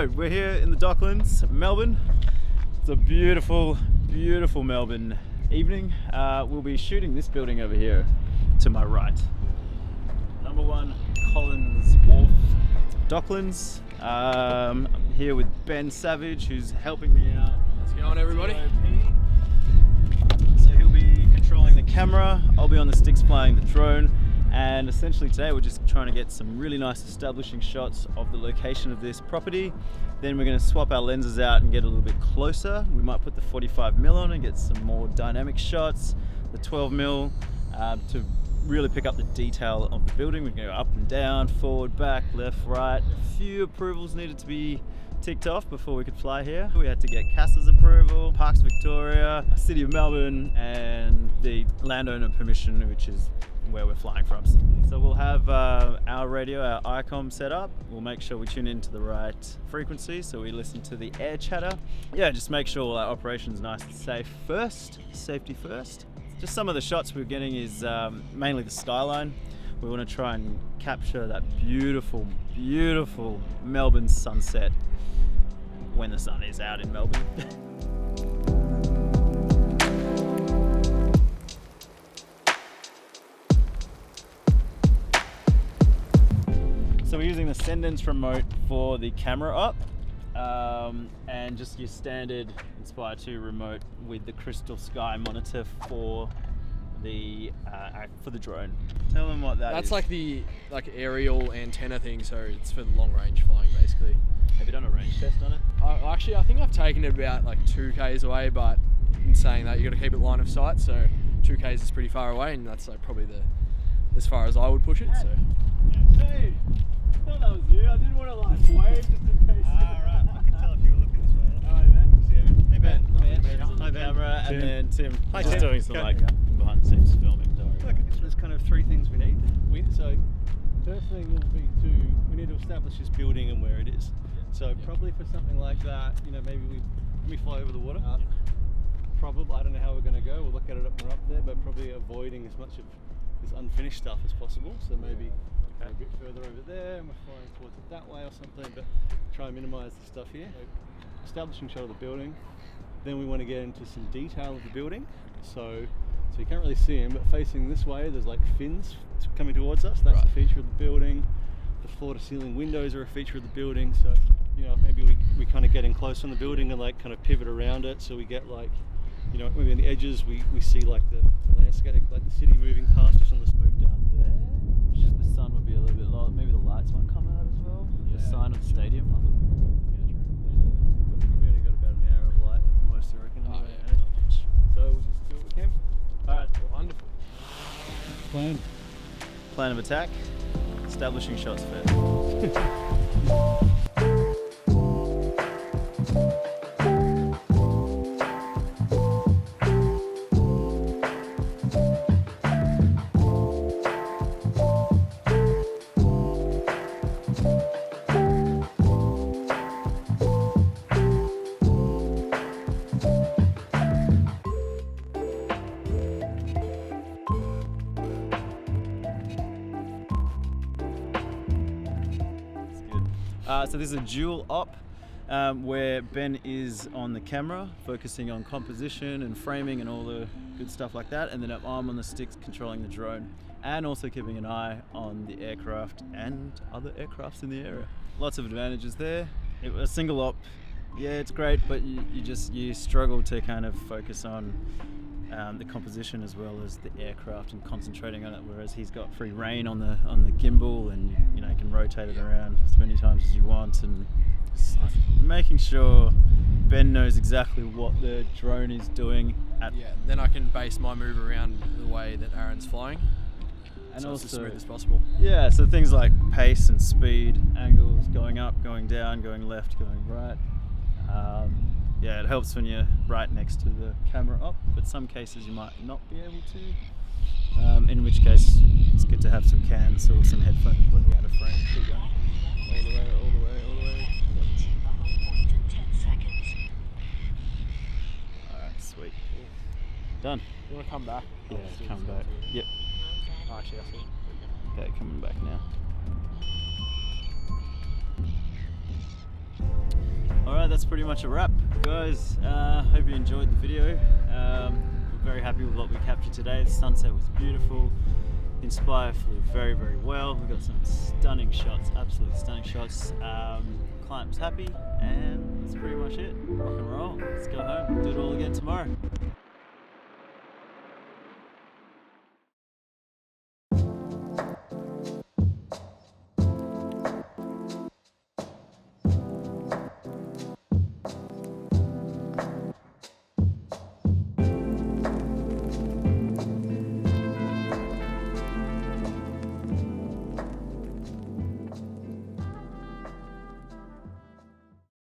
So we're here in the Docklands, Melbourne. It's a beautiful, beautiful Melbourne evening. We'll be shooting this building over here to my right. Number 1 Collins Wharf, Docklands. I'm here with Ben Savage, who's helping me out. How's it going, everybody? So he'll be controlling the camera, I'll be on the sticks flying the drone, and essentially today we're just trying to get some really nice establishing shots of the location of this property. Then we're going to swap our lenses out and get a little bit closer. We might put the 45mm on and get some more dynamic shots, the 12mm to really pick up the detail of the building. We're going to go up and down, forward, back, left, right. A few approvals needed to be ticked off before we could fly here. We had to get CASA's approval, Parks Victoria, City of Melbourne, and the landowner permission, which is where we're flying from. So we'll have our radio, our ICOM set up. We'll make sure we tune into the right frequency so we listen to the air chatter. Yeah, just make sure our operation's nice and safe first, safety first. Just some of the shots we're getting is mainly the skyline. We want to try and capture that beautiful, beautiful Melbourne sunset when the sun is out in Melbourne. So we're using the Cendence remote for the camera up, and just your standard Inspire 2 remote with the crystal sky monitor for the drone. Tell them what that is. That's like the aerial antenna thing, so it's for the long range flying basically. Have you done a range test on it? Actually, I think I've taken it about like 2 k's away, but in saying that, you got to keep it line of sight, so 2 k's is pretty far away, and that's like probably as far as I would push it. So. Hey, I thought that was you. I didn't want to like wave just in case. Right. I can tell if you were looking this way. All right, man. Hey Ben. Hi, camera, and then Tim. Hi, just Tim. doing some like behind the scenes filming. Look, there's kind of 3 things we need. So first thing will be we need to establish this building and where it is. So probably for something like that, maybe we fly over the water. Probably, I don't know how we're going to go. We'll look at it when we're up there, but probably avoiding as much of this unfinished stuff as possible. So maybe a bit further over there, and we're flying towards it that way or something. But try and minimise the stuff here. So, establishing shot of the building. Then we want to get into some detail of the building. So you can't really see them, but facing this way, there's like fins coming towards us. That's a feature of the building. The floor to ceiling windows are a feature of the building. So, maybe we kind of get in close on the building and like kind of pivot around it. So we get like, maybe on the edges, we see like the landscape, like the city moving past us on the smooth down there. Just the sun would be a little bit low. Maybe the lights might come out as well. The sign of the stadium. Yeah, true. We only got about an hour of light at the most, I reckon. So we'll just do what we can. Alright, Wonderful. Plan of attack. Establishing shots first. So this is a dual op where Ben is on the camera focusing on composition and framing and all the good stuff like that, and then I'm on the sticks controlling the drone and also keeping an eye on the aircraft and other aircrafts in the area. Lots of advantages there. A single op, yeah, it's great, but you struggle to kind of focus on the composition as well as the aircraft and concentrating on it, whereas he's got free rein on the gimbal, and you can rotate it around as many times as you want, and making sure Ben knows exactly what the drone is doing then I can base my move around the way that Aaron's flying, and so also it's as smooth as possible. So things like pace and speed, angles, going up, going down, going left, going right. It helps when you're right next to the camera up, but some cases you might not be able to, in which case it's good to have some cans or some headphones completely out of frame. Keep going. All the way, all the way, all the way. Alright, sweet. Done. You want to come back? Yeah, come back. Yep. Actually, I see. Okay, coming back now. Alright, that's pretty much a wrap, guys. Hope you enjoyed the video. We're very happy with what we captured today. The sunset was beautiful. Inspire flew very, very well. We got some stunning shots, absolutely stunning shots. Client was happy, and that's pretty much it. Rock and roll. Let's go home. Do it all again tomorrow.